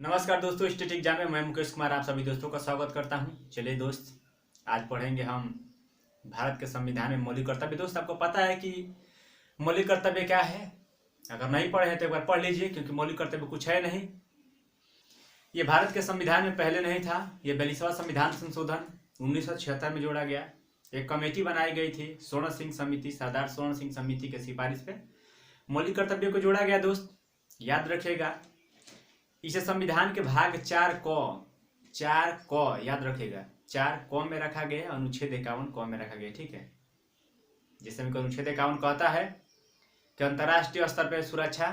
नमस्कार दोस्तों, state exam में मैं मुकेश कुमार आप सभी दोस्तों का स्वागत करता हूं। चलिए दोस्त, आज पढ़ेंगे हम भारत के संविधान में मौलिक कर्तव्य। दोस्त, आपको पता है कि मौलिक कर्तव्य क्या है? अगर नहीं पढ़े हैं तो एक बार पढ़ लीजिए, क्योंकि मौलिक कर्तव्य कुछ है नहीं। ये भारत के संविधान में पहले नहीं था। ये 42वां संविधान संशोधन 1976 में जोड़ा गया। एक कमेटी बनाई गई थी, स्वर्ण सिंह समिति, सरदार स्वर्ण सिंह समिति के सिफारिश पे मौलिक कर्तव्य को जोड़ा गया। दोस्त याद रखिएगा, इसे संविधान के भाग 4 क याद रखेगा, 4 क में रखा गया, अनुच्छेद 51 क में रखा गया। ठीक है, जिसमें अनुच्छेद 51 कहता है कि अंतर्राष्ट्रीय स्तर पर सुरक्षा,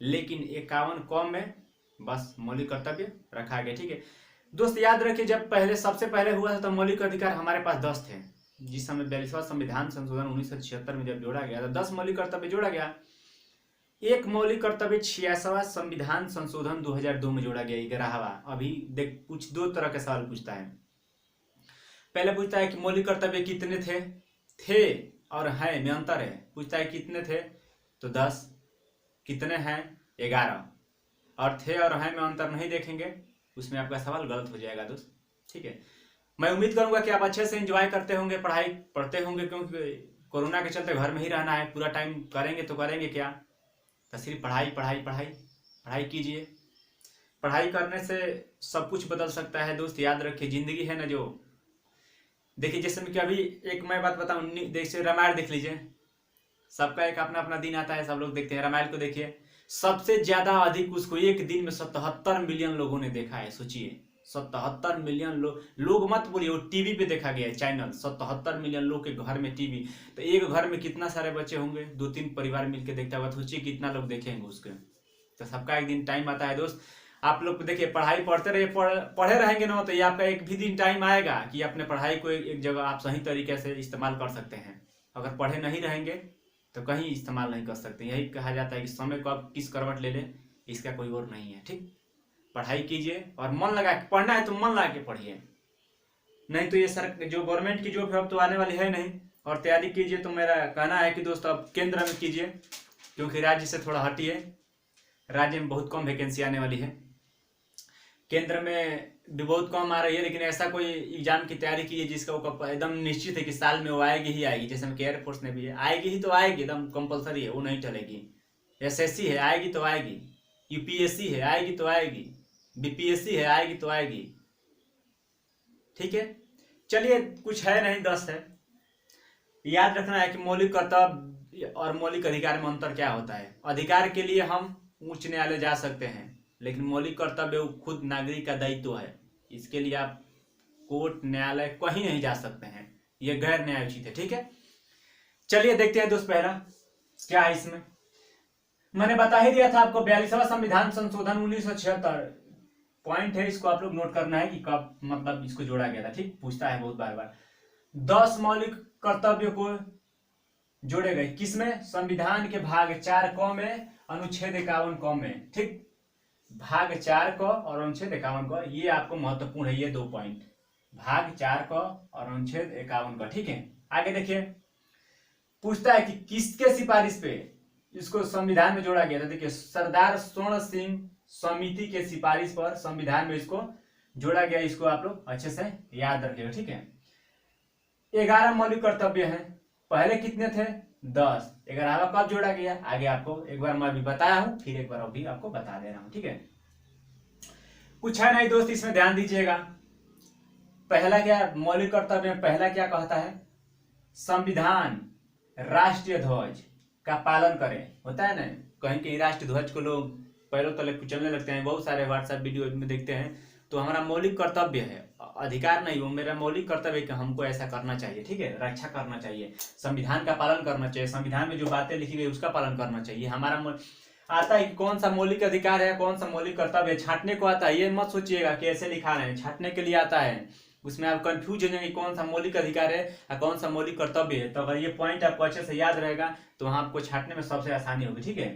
लेकिन 51 क में बस मौलिक कर्तव्य रखा गया। ठीक है दोस्त, याद रखिए, जब पहले सबसे पहले हुआ था तो मौलिक अधिकार हमारे पास 10 थे। जिस समय 42वां संविधान संशोधन 1976 में जब जोड़ा गया तो 10 मौलिक कर्तव्य जोड़ा गया। एक मौलिक कर्तव्य 86वां संविधान संशोधन 2002 में जोड़ा गया, 11वां। अभी देख, कुछ दो तरह के सवाल पूछता है। पहले पूछता है कि मौलिक कर्तव्य कितने थे और हैं में अंतर है। पूछता है कितने थे तो 10, कितने हैं 11, और थे और हैं में अंतर नहीं देखेंगे, उसमें आपका सवाल गलत हो जाएगा दोस्त। ठीक है, मैं उम्मीद करूंगा कि आप अच्छे से एंजॉय करते होंगे, पढ़ाई पढ़ते होंगे, क्योंकि कोरोना के चलते घर में ही रहना है। पूरा टाइम करेंगे तो करेंगे क्या, तो सिर्फ पढ़ाई पढ़ाई पढ़ाई पढ़ाई कीजिए। पढ़ाई करने से सब कुछ बदल सकता है दोस्त। याद रखिए, जिंदगी है ना जो, देखिए जैसे कि अभी एक मैं बात बताऊं, जैसे रामायण देख लीजिए, सबका एक अपना अपना दिन आता है, सब लोग देखते हैं। रामायण को देखिए, सबसे ज्यादा अधिक उसको एक दिन में 77 मिलियन लोगों ने देखा है। सोचिए, 77 मिलियन लोग मत बोलिए, वो टीवी पे देखा गया है, चैनल। 77 मिलियन लोग के घर में टीवी, तो एक घर में कितना सारे बच्चे होंगे, 2-3 परिवार मिलकर देखता हुआ, सोचिए कितना लोग देखेंगे उसके। तो सबका एक दिन टाइम आता है दोस्त। आप लोग देखिए, पढ़ाई पढ़ते रहिए, पढ़े रहेंगे ना तो ये आपका एक भी दिन टाइम आएगा कि अपने पढ़ाई को एक जगह आप सही तरीके से इस्तेमाल कर सकते हैं। अगर पढ़े नहीं रहेंगे तो कहीं इस्तेमाल नहीं कर सकते। यही कहा जाता है कि समय को आप किस करवट ले लें, इसका कोई और नहीं है। ठीक, पढ़ाई कीजिए और मन लगा के पढ़ना है तो मन लगा के पढ़िए, नहीं तो ये सर जो गवर्नमेंट की जॉब है अब तो आने वाली है नहीं। और तैयारी कीजिए तो मेरा कहना है कि दोस्तों अब केंद्र में कीजिए, क्योंकि राज्य से थोड़ा हटिए। राज्य में बहुत कम वैकेंसी आने वाली है, केंद्र में भी बहुत कम आ रही है। लेकिन ऐसा कोई एग्जाम की तैयारी कीजिए जिसका एकदम निश्चित है कि साल में वो आएगी ही आएगी। जैसे कि एयरफोर्स ने भी है, आएगी ही तो आएगी, एकदम कंपलसरी है, वो नहीं चलेगी। एसएससी है, आएगी तो आएगी। यूपीएससी है, आएगी तो आएगी। बीपीएससी है, आएगी तो आएगी। ठीक है, चलिए, कुछ है नहीं, 10 है। याद रखना है कि मौलिक कर्तव्य और मौलिक अधिकार में अंतर क्या होता है। अधिकार के लिए हम उच्च न्यायालय जा सकते हैं, लेकिन मौलिक कर्तव्य खुद नागरिक का दायित्व है। इसके लिए आप कोर्ट, न्यायालय कहीं नहीं जा सकते हैं, यह गैर न्यायोचित है। ठीक है, चलिए देखते हैं दोस्त, पहला क्या है इसमें। मैंने बता ही दिया था आपको, 42वां संविधान संशोधन 1976 पॉइंट है, इसको आप लोग नोट करना है कि कब मतलब इसको जोड़ा गया था। ठीक, पूछता है बहुत बार बार। 10 मौलिक कर्तव्य को जोड़े गए किसमें? संविधान के भाग 4 क में, अनुच्छेद 51 क में। ठीक, भाग 4 क और अनुच्छेद 51 क, ये आपको महत्वपूर्ण है, ये 2 पॉइंट, भाग 4 क और अनुच्छेद 51 क। ठीक है, आगे देखिए, पूछता है कि किसके सिफारिश पे इसको संविधान में जोड़ा गया था। देखिए, सरदार स्वर्ण सिंह समिति के सिफारिश पर संविधान में इसको जोड़ा गया। इसको आप लोग अच्छे से याद रखिएगा। ठीक है, 11 मौलिक कर्तव्य हैं। पहले कितने थे? 10। 11वां कब जोड़ा गया, आगे आपको एक बार मैं भी बताया हूं, फिर एक बार अभी आपको बता दे रहा हूं। ठीक है, कुछ है नहीं दोस्त, इसमें ध्यान दीजिएगा। पहला क्या मौलिक कर्तव्य में पहला क्या कहता है? संविधान, राष्ट्रीय ध्वज का पालन करें। होता है ना, कहीं कहीं राष्ट्रीय ध्वज को लोग पैरों तले कुचलने लगते हैं, बहुत सारे व्हाट्सएप वीडियो में देखते हैं। तो हमारा मौलिक कर्तव्य है, अधिकार नहीं, वो मेरा मौलिक कर्तव्य है कि हमको ऐसा करना चाहिए। ठीक है, रक्षा करना चाहिए, संविधान का पालन करना चाहिए, संविधान में जो बातें लिखी गई उसका पालन करना चाहिए। हमारा आता है कि कौन सा मौलिक अधिकार है, कौन सा मौलिक कर्तव्य है, छांटने को आता है। ये मत सोचिएगा कि ऐसे लिखा रहे हैं, छांटने के लिए आता है। उसमें आप कंफ्यूज हो जाएंगे कौन सा मौलिक अधिकार है और कौन सा मौलिक कर्तव्य है। तो अगर ये पॉइंट आपको अच्छे से याद रहेगा तो वहां आपको छांटने में सबसे आसानी होगी। ठीक है,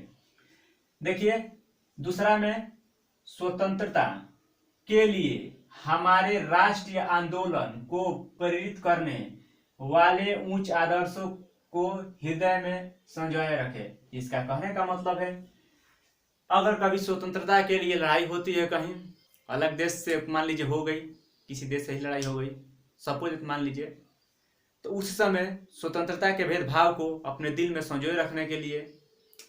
देखिए दूसरा में, स्वतंत्रता के लिए हमारे राष्ट्रीय आंदोलन को प्रेरित करने वाले उच्च आदर्शों को हृदय में संजोए रखे। इसका कहने का मतलब है अगर कभी स्वतंत्रता के लिए लड़ाई होती है कहीं अलग देश से, मान लीजिए हो गई, किसी देश से ही लड़ाई हो गई सपोज मान लीजिए, तो उस समय स्वतंत्रता के भेदभाव को अपने दिल में संजोए रखने के लिए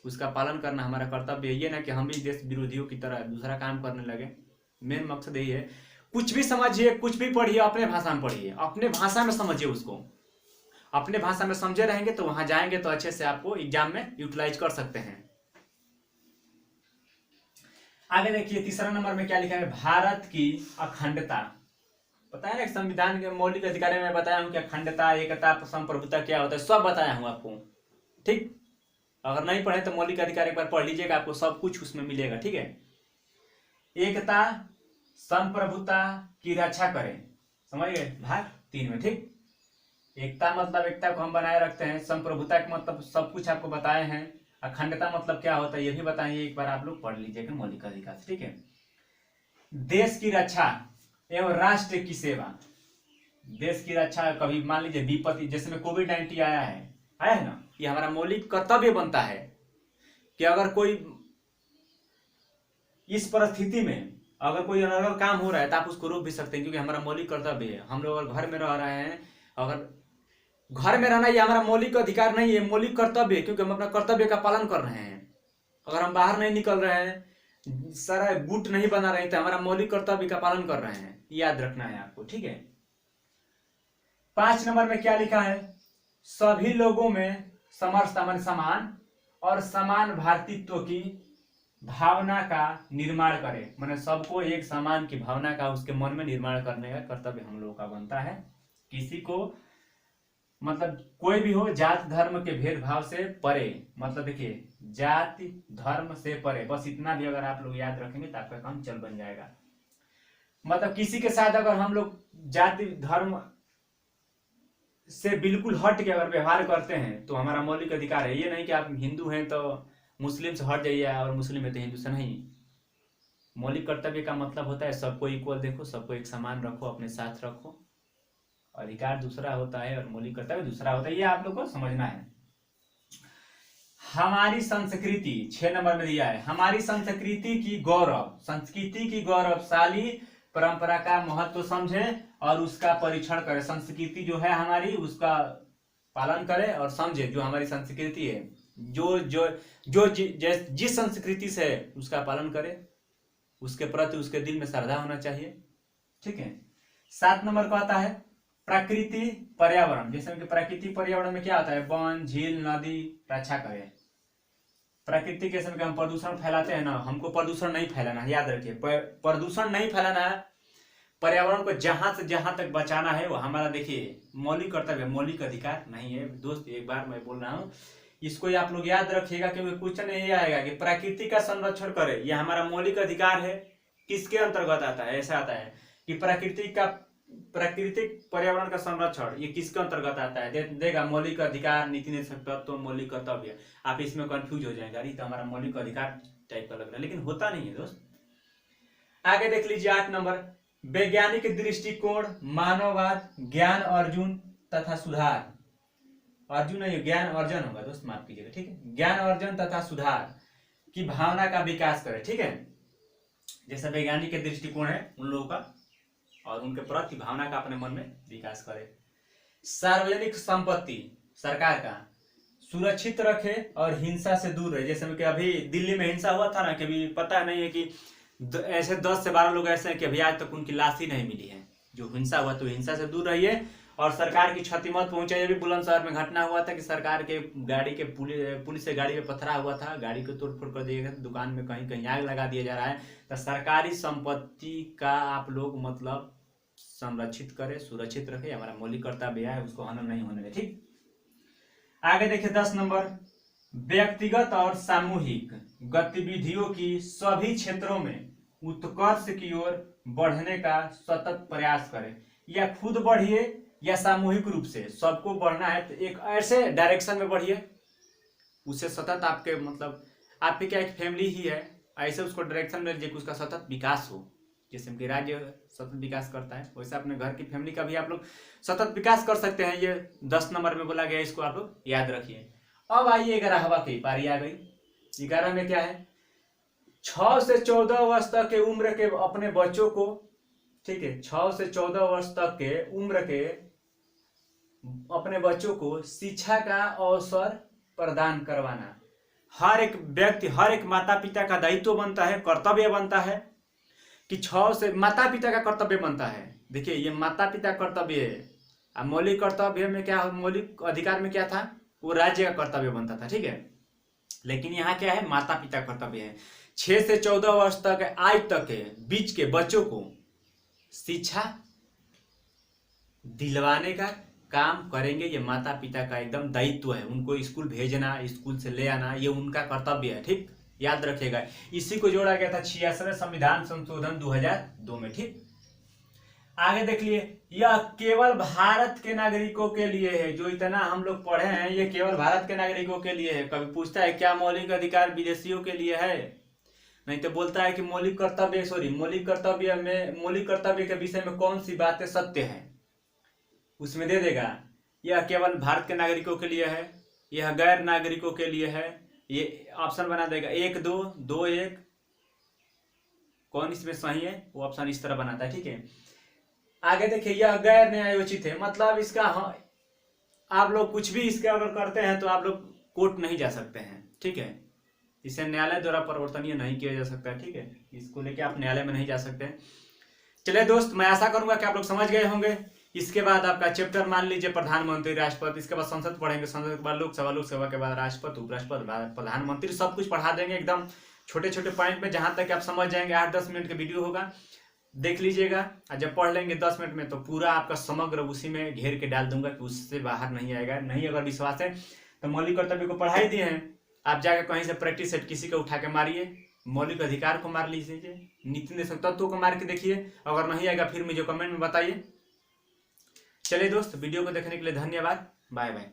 उसका पालन करना हमारा कर्तव्य है। ये ना कि हम भी देश विरोधियों की तरह दूसरा काम करने लगे। मेन मकसद यही है, कुछ भी समझिए, कुछ भी पढ़िए, अपने भाषा में पढ़िए, अपने भाषा में समझिए उसको। अपने भाषा में समझे रहेंगे तो वहां जाएंगे तो अच्छे से आपको एग्जाम में यूटिलाइज कर सकते हैं। आगे देखिए तीसरा नंबर में क्या लिखा है, भारत की अखंडता। पता है ना संविधान के मौलिक अधिकारों में बताया हूं कि अखंडता, एकता, संप्रभुता क्या होता है, सब बताया हूं आपको। ठीक, अगर नहीं पढ़े तो मौलिक अधिकार एक बार पढ़ लीजिएगा, आपको सब कुछ उसमें मिलेगा। ठीक है, एकता संप्रभुता की रक्षा करें, समझ गए, भाग 3 में। ठीक, एकता मतलब एकता को हम बनाए रखते हैं, संप्रभुता का मतलब सब कुछ आपको बताए हैं, अखंडता मतलब क्या होता है ये भी बताएंगे, एक बार आप लोग पढ़ लीजिएगा मौलिक अधिकार। ठीक है, देश की रक्षा एवं राष्ट्र की सेवा। देश की रक्षा, कभी मान लीजिए विपत्ति, जैसे में कोविड-19 आया है ना, ये हमारा मौलिक कर्तव्य बनता है कि अगर कोई इस परिस्थिति में अगर कोई अनर्गल काम हो रहा है तो आप उसको रोक भी सकते हैं, क्योंकि हमारा मौलिक कर्तव्य है। हम लोग अगर घर में रह रहे हैं, अगर घर में रहना ये हमारा मौलिक अधिकार नहीं है, मौलिक कर्तव्य है, क्योंकि हम अपना कर्तव्य का पालन कर रहे हैं। अगर हम बाहर नहीं निकल रहे हैं, सारा गुट नहीं बना रहे, तो हमारा मौलिक कर्तव्य का पालन कर रहे हैं, याद रखना है आपको। ठीक है, 5 नंबर में क्या लिखा है, सभी लोगों में समरसता समान और समान भारतीत्व की भावना का निर्माण करे। माने सबको एक समान की भावना का उसके मन में निर्माण करने का कर्तव्य हम लोगों का बनता है। किसी को मतलब कोई भी हो, जात धर्म के भेदभाव से परे, मतलब देखिए जाति धर्म से परे, बस इतना भी अगर आप लोग याद रखेंगे तो आपका काम चल बन जाएगा। मतलब किसी के साथ अगर हम लोग जाति धर्म से बिल्कुल हट के अगर व्यवहार करते हैं तो हमारा मौलिक अधिकार है। ये नहीं कि आप हिंदू हैं तो मुस्लिम से हट जाइए और मुस्लिम है तो हिंदू से नहीं। मौलिक कर्तव्य का मतलब होता है सबको इक्वल देखो, सबको एक समान रखो, अपने साथ रखो। अधिकार दूसरा होता है और मौलिक कर्तव्य दूसरा होता है, ये आप लोग को समझना है। हमारी संस्कृति 6 नंबर में दिया है, हमारी संस्कृति की गौरवशाली परंपरा का महत्व समझे और उसका परीक्षण करे। संस्कृति जो है हमारी, उसका पालन करे और समझे। जो हमारी संस्कृति है, जिस संस्कृति से उसका पालन करे, उसके प्रति उसके दिल में श्रद्धा होना चाहिए। ठीक है, 7 नंबर को आता है प्रकृति पर्यावरण। जैसे कि प्रकृति पर्यावरण में क्या आता है, वन, झील, नदी रक्षा करे। प्रकृति के समय हम प्रदूषण फैलाते हैं ना, हमको प्रदूषण नहीं फैलाना है, याद रखिए प्रदूषण नहीं फैलाना है। पर्यावरण को जहां से जहां तक बचाना है वो हमारा देखिए मौलिक कर्तव्य, मौलिक अधिकार नहीं है। दोस्त एक बार मैं बोल रहा हूँ, इसको आप लोग याद रखिएगा, क्योंकि क्वेश्चन यही आएगा कि प्रकृति का संरक्षण करे, यह हमारा मौलिक अधिकार है। किसके अंतर्गत आता है, ऐसा आता है कि प्राकृतिक पर्यावरण का संरक्षण ये किसके अंतर्गत आता है, देगा मौलिक अधिकार, नीति निषेध तत्व, मौलिक कर्तव्य। आप इसमें कंफ्यूज हो जाएगा, तो हमारा मौलिक अधिकार टाइप का लग रहा है, लेकिन होता नहीं है दोस्त। आगे देख लीजिए 8 नंबर, वैज्ञानिक दृष्टिकोण, मानववाद, ज्ञान अर्जुन तथा सुधार। अर्जुन नहीं, ज्ञान अर्जन होगा दोस्त, माफ कीजिएगा। ठीक है, ज्ञान अर्जन तथा सुधार की भावना का विकास करे। ठीक है, जैसा वैज्ञानिक के दृष्टिकोण है उन लोगों का और उनके प्रति भावना का अपने मन में विकास करे। सार्वजनिक संपत्ति सरकार का सुरक्षित रखे और हिंसा से दूर रहे। जैसे कि अभी दिल्ली में हिंसा हुआ था ना, कभी पता नहीं है कि ऐसे 10 से 12 लोग ऐसे हैं कि अभी आज तक उनकी लाश ही नहीं मिली है। जो हिंसा हुआ, तो हिंसा से दूर रहिए और सरकार की क्षति मत पहुंचाइए। भी बुलंदशहर में घटना हुआ था कि सरकार के गाड़ी के पुलिस से गाड़ी में पथरा हुआ था, गाड़ी को तोड़फोड़ कर दिया गया, दुकान में कहीं कहीं आग लगा दिया जा रहा है। तो सरकारी संपत्ति का आप लोग मतलब संरक्षित करें, सुरक्षित रखें, हमारा मौलिक कर्तव्य है, उसको हनन नहीं होने दें। ठीक, आगे देखिए 10 नंबर, व्यक्तिगत और सामूहिक गतिविधियों की सभी क्षेत्रों में उत्कर्ष की ओर बढ़ने का सतत प्रयास करें। या खुद बढ़िए या सामूहिक रूप से सबको बढ़ना है तो एक ऐसे डायरेक्शन में बढ़िए, उससे सतत आपके मतलब आपकी क्या एक फैमिली ही है, ऐसे उसको डायरेक्शन में लीजिए कि उसका सतत विकास हो। जैसे कि राज्य सतत विकास करता है, वैसे अपने घर की फैमिली का भी आप लोग सतत विकास कर सकते हैं। ये 10 नंबर में बोला गया, इसको आप लोग याद रखिए। अब आइए 11वां की पारी आ गई। 11 में क्या है, 6 से 14 वर्ष तक के उम्र के अपने बच्चों को, ठीक है, 6 से 14 वर्ष तक के उम्र के अपने बच्चों को शिक्षा का अवसर प्रदान करवाना हर एक व्यक्ति, हर एक माता पिता का दायित्व बनता है, कर्तव्य बनता है कि 6 से माता पिता का कर्तव्य बनता है। देखिए ये माता पिता कर्तव्य है। अब मौलिक कर्तव्य में क्या, मौलिक अधिकार में क्या था, वो राज्य का कर्तव्य बनता था, ठीक है। लेकिन यहाँ क्या है, माता पिता कर्तव्य है। 6 से 14 वर्ष तक आयु तक के बीच के बच्चों को शिक्षा दिलवाने का काम करेंगे। ये माता पिता का एकदम दायित्व है, उनको स्कूल भेजना, स्कूल से ले आना, ये उनका कर्तव्य है, ठीक, याद रखिएगा। इसी को जोड़ा गया था 66वें संविधान संशोधन 2002 में, ठीक। आगे देख लिए, यह केवल भारत के नागरिकों के लिए है। जो इतना हम लोग पढ़े हैं ये केवल भारत के नागरिकों के लिए है। कभी पूछता है क्या मौलिक अधिकार विदेशियों के लिए है, नहीं तो बोलता है कि मौलिक कर्तव्य के विषय में कौन सी बातें सत्य है, उसमें दे देगा यह केवल भारत के नागरिकों के लिए है, यह गैर नागरिकों के लिए है, ये ऑप्शन बना देगा 1 2 2 1, कौन इसमें सही है वो ऑप्शन इस तरह बनाता है, ठीक है। आगे देखिए, यह गैर न्यायोचित है, मतलब इसका आप लोग कुछ भी इसका अगर करते हैं तो आप लोग कोर्ट नहीं जा सकते हैं, ठीक है। इसे न्यायालय द्वारा परिवर्तनीय नहीं किया जा सकता, ठीक है। इसको लेके आप न्यायालय में नहीं जा सकते। चलिए दोस्त, मैं आशा करूंगा कि आप लोग समझ गए होंगे। इसके बाद आपका चैप्टर मान लीजिए प्रधानमंत्री, राष्ट्रपति, इसके बाद संसद पढ़ेंगे, संसद के बाद लोकसभा, लोकसभा के बाद राष्ट्रपति, उपराष्ट्रपति, प्रधानमंत्री, सब कुछ पढ़ा देंगे एकदम छोटे छोटे पॉइंट में, जहां तक आप समझ जाएंगे। 8-10 मिनट का वीडियो होगा, देख लीजिएगा। और जब पढ़ लेंगे 10 मिनट में तो पूरा आपका समग्र उसी में घेर के डाल दूंगा कि उससे बाहर नहीं आएगा। नहीं अगर विश्वास है तो मौलिक कर्तव्य को पढ़ा ही दिए हैं, आप जाकर कहीं से प्रैक्टिस सेट किसी को उठा के मारिए, मौलिक अधिकार को मार लीजिए, नीति निषेध तत्वों को मार के देखिए। अगर नहीं आएगा फिर मुझे कमेंट में बताइए। चलिए दोस्त, वीडियो को देखने के लिए धन्यवाद। Bye bye.